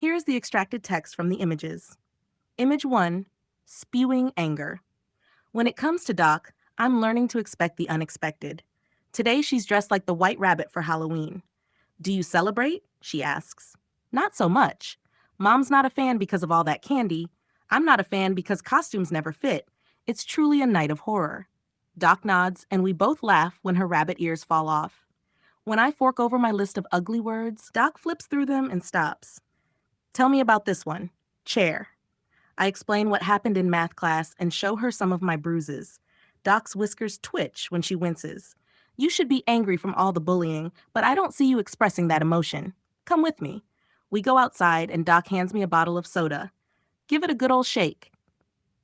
Here's the extracted text from the images. Image 1, spewing anger. When it comes to Doc, I'm learning to expect the unexpected. Today she's dressed like the White Rabbit for Halloween. Do you celebrate? She asks. Not so much. Mom's not a fan because of all that candy. I'm not a fan because costumes never fit. It's truly a night of horror. Doc nods, and we both laugh when her rabbit ears fall off. When I fork over my list of ugly words, Doc flips through them and stops. Tell me about this one. Chair. I explain what happened in math class and show her some of my bruises. Doc's whiskers twitch when she winces. You should be angry from all the bullying, but I don't see you expressing that emotion. Come with me. We go outside and Doc hands me a bottle of soda. Give it a good old shake.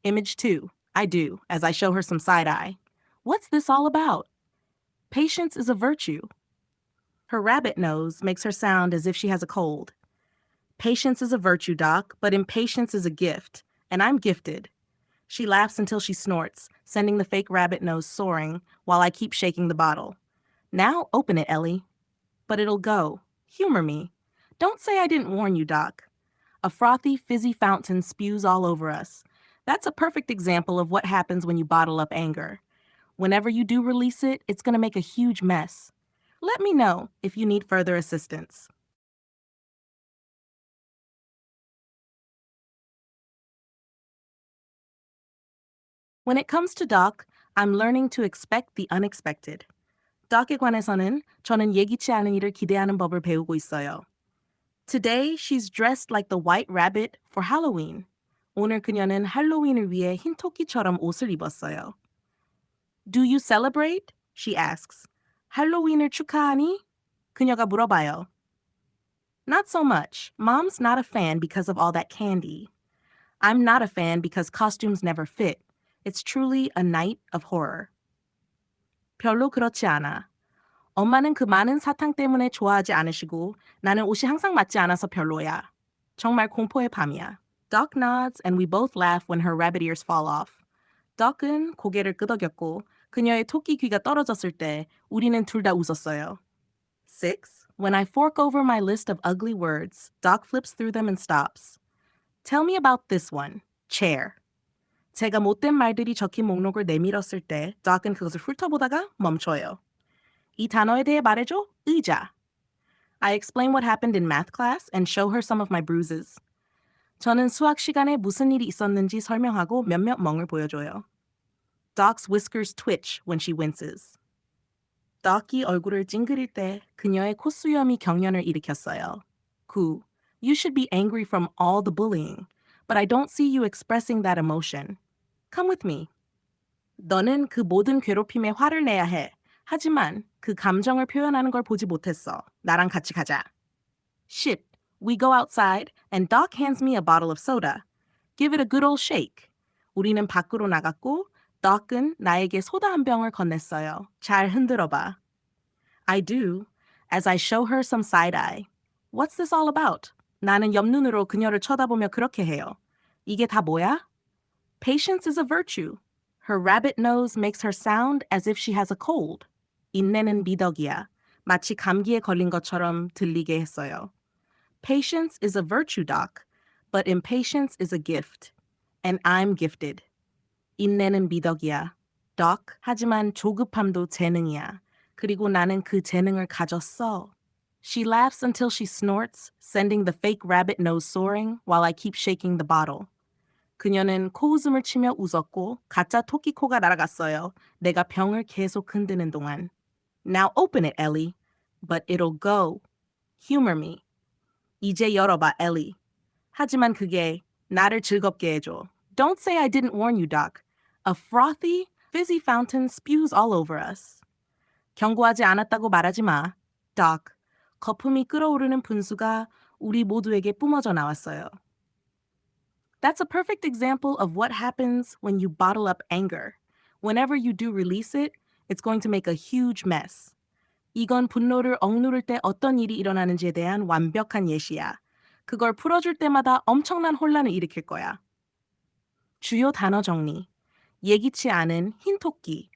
Image 2. I do, as I show her some side eye. What's this all about? Patience is a virtue. Her rabbit nose makes her sound as if she has a cold. Patience is a virtue, Doc, but impatience is a gift, and I'm gifted. She laughs until she snorts, sending the fake rabbit nose soaring while I keep shaking the bottle. Now open it, Ellie. But it'll go. Humor me. Don't say I didn't warn you, Doc. A frothy, fizzy fountain spews all over us. That's a perfect example of what happens when you bottle up anger. Whenever you do release it, it's going to make a huge mess. Let me know if you need further assistance. When it comes to Doc, I'm learning to expect the unexpected. Doc에 관해서는 저는 예기치 않은 일을 기대하는 법을 배우고 있어요. Today, she's dressed like the White Rabbit for Halloween. 오늘 그녀는 할로윈을 위해 흰 토끼처럼 옷을 입었어요. Do you celebrate? She asks. 할로윈을 축하하니? 그녀가 물어봐요. Not so much. Mom's not a fan because of all that candy. I'm not a fan because costumes never fit. It's truly a night of horror. 별로 그렇지 않아. 엄마는 그 많은 사탕 때문에 좋아하지 않으시고 나는 옷이 항상 맞지 않아서 별로야. 정말 공포의 밤이야. Doc nods and we both laugh when her rabbit ears fall off. Doc은 고개를 끄덕였고 그녀의 토끼 귀가 떨어졌을 때 우리는 둘 다 웃었어요. 6. When I fork over my list of ugly words, Doc flips through them and stops. Tell me about this one. Chair. 제가 못된 말들이 적힌 목록을 내밀었을 때 Doc은 그것을 훑어보다가 멈춰요. 이 단어에 대해 말해줘. 의자. I explain what happened in math class and show her some of my bruises. 저는 수학 시간에 무슨 일이 있었는지 설명하고 몇몇 멍을 보여줘요. Doc's whiskers twitch when she winces. Doc이 얼굴을 찡그릴 때 그녀의 콧수염이 경련을 일으켰어요. 9. You should be angry from all the bullying, but I don't see you expressing that emotion. Come with me. 너는 그 모든 괴롭힘에 화를 내야 해. 하지만 그 감정을 표현하는 걸 보지 못했어. 나랑 같이 가자. 10. We go outside and Doc hands me a bottle of soda. Give it a good old shake. 우리는 밖으로 나갔고 Doc은 나에게 소다 한 병을 건넸어요. 잘 흔들어봐. I do, as I show her some side-eye. What's this all about? 나는 옆눈으로 그녀를 쳐다보며 그렇게 해요. 이게 다 뭐야? Patience is a virtue. Her rabbit nose makes her sound as if she has a cold. 인내는 미덕이야. 마치 감기에 걸린 것처럼 들리게 했어요. Patience is a virtue, Doc, but impatience is a gift. And I'm gifted. 인내는 미덕이야. Doc, 하지만 조급함도 재능이야. 그리고 나는 그 재능을 가졌어. She laughs until she snorts, sending the fake rabbit nose soaring while I keep shaking the bottle. 그녀는 코웃음을 치며 웃었고 가짜 토끼 코가 날아갔어요. 내가 병을 계속 흔드는 동안. Now open it, Ellie. But it'll go. Humor me. 이제 열어봐, Ellie. 하지만 그게 나를 즐겁게 해줘. Don't say I didn't warn you, Doc. A frothy, fizzy fountain spews all over us. 경고하지 않았다고 말하지 마. Doc, 거품이 끓어오르는 분수가 우리 모두에게 뿜어져 나왔어요. That's a perfect example of what happens when you bottle up anger. Whenever you do release it, it's going to make a huge mess. 이건 분노를 억누를 때 어떤 일이 일어나는지에 대한 완벽한 예시야. 그걸 풀어줄 때마다 엄청난 혼란을 일으킬 거야. 주요 단어 정리. 예기치 않은 흰 토끼.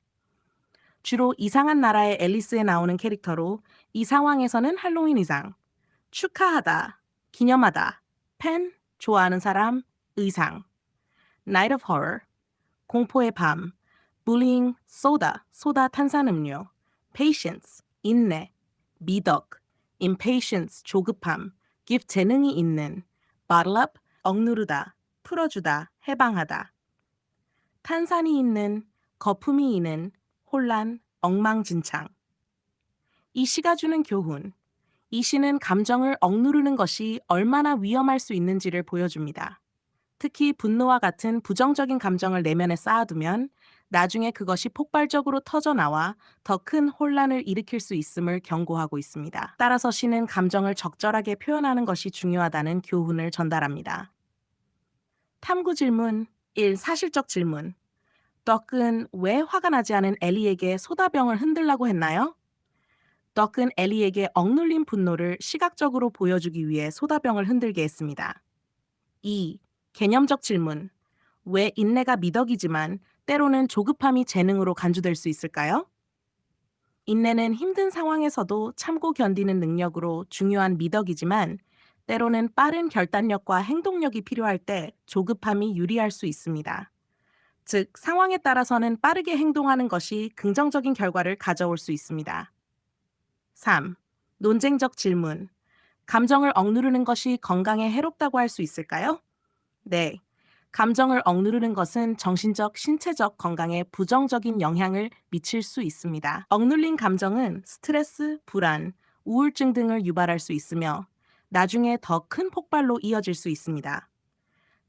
주로 이상한 나라의 앨리스에 나오는 캐릭터로 이 상황에서는 할로윈 의상. 축하하다, 기념하다. 펜, 좋아하는 사람, 의상. Night of Horror, 공포의 밤. Bullying, 소다 탄산음료. Patience, 인내. 미덕, impatience, 조급함. give 재능이 있는. bottle up, 억누르다, 풀어주다, 해방하다. 탄산이 있는, 거품이 있는, 혼란, 엉망진창. 이 시가 주는 교훈. 이 시는 감정을 억누르는 것이 얼마나 위험할 수 있는지를 보여줍니다. 특히 분노와 같은 부정적인 감정을 내면에 쌓아두면 나중에 그것이 폭발적으로 터져나와 더 큰 혼란을 일으킬 수 있음을 경고하고 있습니다. 따라서 시는 감정을 적절하게 표현하는 것이 중요하다는 교훈을 전달합니다. 탐구 질문 1. 사실적 질문. 덕은 왜 화가 나지 않은 엘리에게 소다병을 흔들라고 했나요? 덕은 엘리에게 억눌린 분노를 시각적으로 보여주기 위해 소다병을 흔들게 했습니다. 2. 개념적 질문. 왜 인내가 미덕이지만 때로는 조급함이 재능으로 간주될 수 있을까요? 인내는 힘든 상황에서도 참고 견디는 능력으로 중요한 미덕이지만 때로는 빠른 결단력과 행동력이 필요할 때 조급함이 유리할 수 있습니다. 즉, 상황에 따라서는 빠르게 행동하는 것이 긍정적인 결과를 가져올 수 있습니다. 3. 논쟁적 질문. 감정을 억누르는 것이 건강에 해롭다고 할 수 있을까요? 네. 감정을 억누르는 것은 정신적, 신체적 건강에 부정적인 영향을 미칠 수 있습니다. 억눌린 감정은 스트레스, 불안, 우울증 등을 유발할 수 있으며 나중에 더 큰 폭발로 이어질 수 있습니다.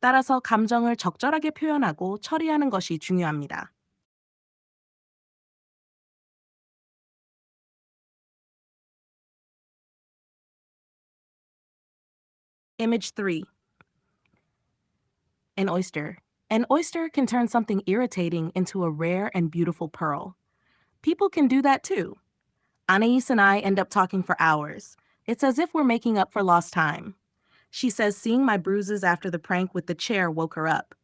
따라서 감정을 적절하게 표현하고 처리하는 것이 중요합니다. Image 3. An oyster. An oyster can turn something irritating into a rare and beautiful pearl. People can do that too. Anais and I end up talking for hours. It's as if we're making up for lost time. She says seeing my bruises after the prank with the chair woke her up.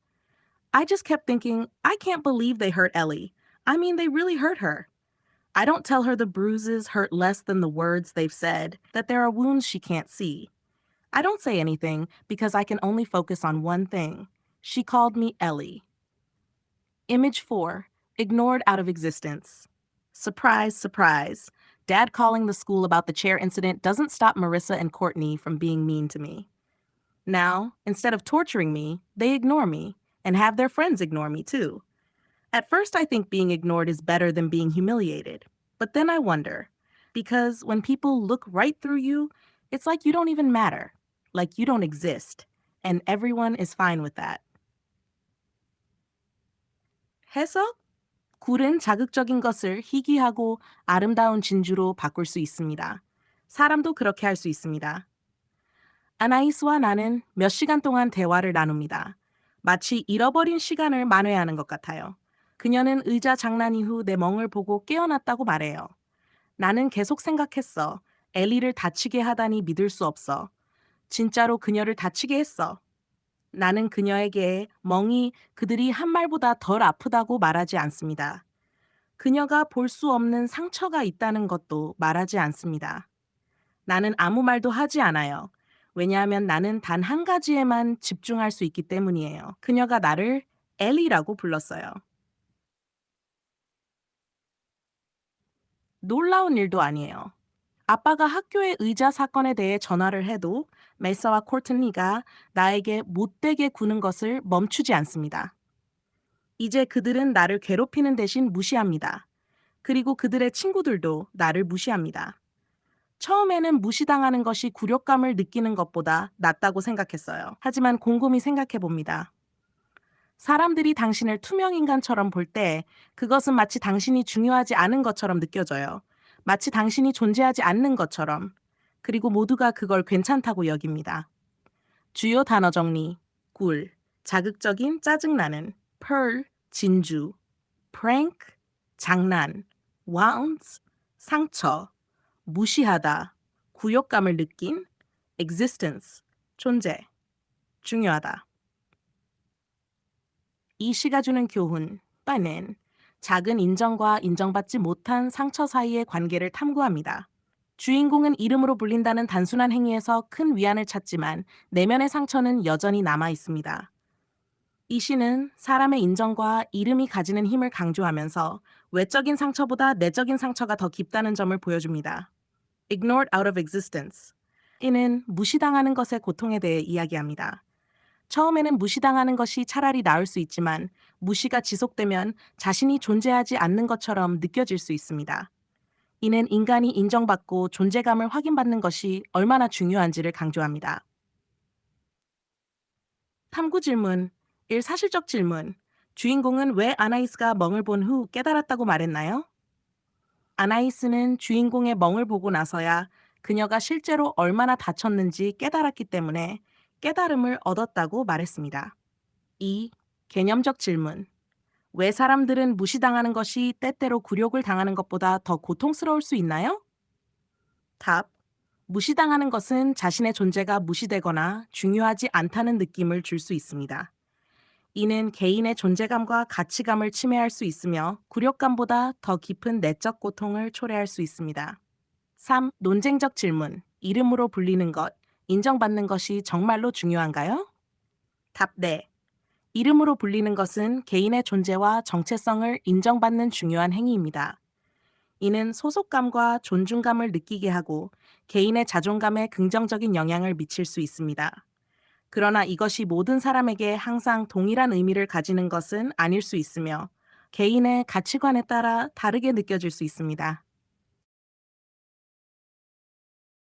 I just kept thinking, I can't believe they hurt Ellie. I mean, they really hurt her. I don't tell her the bruises hurt less than the words they've said, that there are wounds she can't see. I don't say anything because I can only focus on one thing. She called me Ellie. Image 4. Ignored out of existence. Surprise, surprise. Dad calling the school about the chair incident doesn't stop Marissa and Courtney from being mean to me. Now, instead of torturing me, they ignore me and have their friends ignore me too. At first, I think being ignored is better than being humiliated. But then I wonder, because when people look right through you, it's like you don't even matter, like you don't exist, and everyone is fine with that. 해석? 굴은 자극적인 것을 희귀하고 아름다운 진주로 바꿀 수 있습니다. 사람도 그렇게 할 수 있습니다. 아나이스와 나는 몇 시간 동안 대화를 나눕니다. 마치 잃어버린 시간을 만회하는 것 같아요. 그녀는 의자 장난 이후 내 멍을 보고 깨어났다고 말해요. 나는 계속 생각했어. 엘리를 다치게 하다니 믿을 수 없어. 진짜로 그녀를 다치게 했어. 나는 그녀에게 멍이 그들이 한 말보다 덜 아프다고 말하지 않습니다. 그녀가 볼 수 없는 상처가 있다는 것도 말하지 않습니다. 나는 아무 말도 하지 않아요. 왜냐하면 나는 단 한 가지에만 집중할 수 있기 때문이에요. 그녀가 나를 엘리라고 불렀어요. 놀라운 일도 아니에요. 아빠가 학교의 의자 사건에 대해 전화를 해도 멜사와 코르트니가 나에게 못되게 구는 것을 멈추지 않습니다. 이제 그들은 나를 괴롭히는 대신 무시합니다. 그리고 그들의 친구들도 나를 무시합니다. 처음에는 무시당하는 것이 굴욕감을 느끼는 것보다 낫다고 생각했어요. 하지만 곰곰이 생각해 봅니다. 사람들이 당신을 투명인간처럼 볼 때 그것은 마치 당신이 중요하지 않은 것처럼 느껴져요. 마치 당신이 존재하지 않는 것처럼. 그리고 모두가 그걸 괜찮다고 여깁니다. 주요 단어 정리. 굴, 자극적인, 짜증나는. pearl, 진주. prank, 장난. wounds, 상처. 무시하다, 굴욕감을 느낀, existence, 존재, 중요하다. 이 시가 주는 교훈, 빠는 작은 인정과 인정받지 못한 상처 사이의 관계를 탐구합니다. 주인공은 이름으로 불린다는 단순한 행위에서 큰 위안을 찾지만 내면의 상처는 여전히 남아 있습니다. 이 시는 사람의 인정과 이름이 가지는 힘을 강조하면서 외적인 상처보다 내적인 상처가 더 깊다는 점을 보여줍니다. Ignored out of existence. 이는 무시당하는 것의 고통에 대해 이야기합니다. 처음에는 무시당하는 것이 차라리 나을 수 있지만 무시가 지속되면 자신이 존재하지 않는 것처럼 느껴질 수 있습니다. 이는 인간이 인정받고 존재감을 확인받는 것이 얼마나 중요한지를 강조합니다. 탐구 질문 1. 사실적 질문. 주인공은 왜 아나이스가 멍을 본 후 깨달았다고 말했나요? 아나이스는 주인공의 멍을 보고 나서야 그녀가 실제로 얼마나 다쳤는지 깨달았기 때문에 깨달음을 얻었다고 말했습니다. 2. 개념적 질문. 왜 사람들은 무시당하는 것이 때때로 굴욕을 당하는 것보다 더 고통스러울 수 있나요? 답. 무시당하는 것은 자신의 존재가 무시되거나 중요하지 않다는 느낌을 줄 수 있습니다. 이는 개인의 존재감과 가치감을 침해할 수 있으며 굴욕감보다 더 깊은 내적 고통을 초래할 수 있습니다. 3. 논쟁적 질문. 이름으로 불리는 것, 인정받는 것이 정말로 중요한가요? 답 네. 이름으로 불리는 것은 개인의 존재와 정체성을 인정받는 중요한 행위입니다. 이는 소속감과 존중감을 느끼게 하고 개인의 자존감에 긍정적인 영향을 미칠 수 있습니다. 그러나 이것이 모든 사람에게 항상 동일한 의미를 가지는 것은 아닐 수 있으며 개인의 가치관에 따라 다르게 느껴질 수 있습니다.